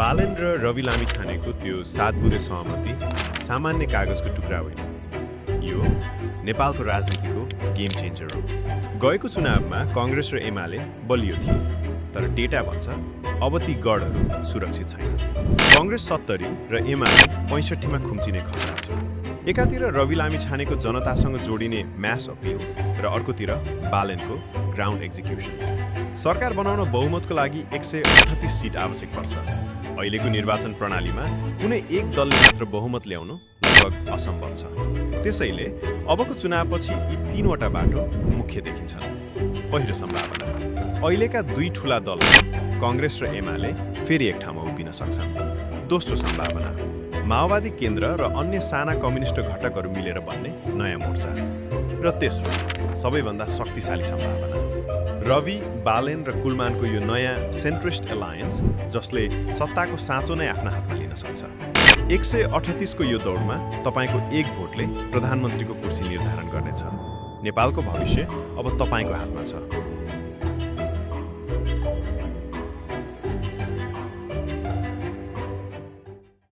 बालेन र रवि लामिछानेको त्यो 7 बुँदे सहमति सामान्य कागजको टुक्रा होइन। यो नेपालको राजनीतिको गेम चेन्जर हो। गएको चुनावमा कांग्रेस र एमाले बलियो थिए, तर डेटा भन्छ अब ती गढहरू सुरक्षित छैन। कांग्रेस 70 र एमाले 65 मा खुम्चिने खतरा छ। एकातिर रवि लामिछानेको जनतासँग जोडिने म्यास अपिल र अर्कोतिर बालेनको ग्राउन्ड एक्जिक्युसन। सरकार बनाउन बहुमतको लागि 138 सिट आवश्यक पर्छ। अहिलेको निर्वाचन प्रणालीमा कुनै एक दलले मात्र बहुमत ल्याउनु लगभग असम्भव छ। त्यसैले अबको चुनावपछि यी तीनवटा बाटो मुख्य देखिन्छन्। पहिलो सम्भावना, अहिलेका दुई ठूला दल कांग्रेस र एमाले फेरि एक ठाउँमा उभिन सक्छन्। दोस्रो सम्भावना, माओवादी केन्द्र र अन्य साना कम्युनिस्ट घटकहरू मिलेर बन्ने नयाँ मोर्चा। र तेस्रो, सबैभन्दा शक्तिशाली सम्भावना, रवि, बालेन र कुलमानको यो नयाँ सेन्ट्रिस्ट एलायन्स जसले सत्ताको साँचो नै आफ्ना हातमा लिन सक्छ। 138 को यो दौडमा तपाईको एक भोटले प्रधानमन्त्रीको कुर्सी निर्धारण गर्नेछ। नेपालको भविष्य अब तपाईको हातमा छ।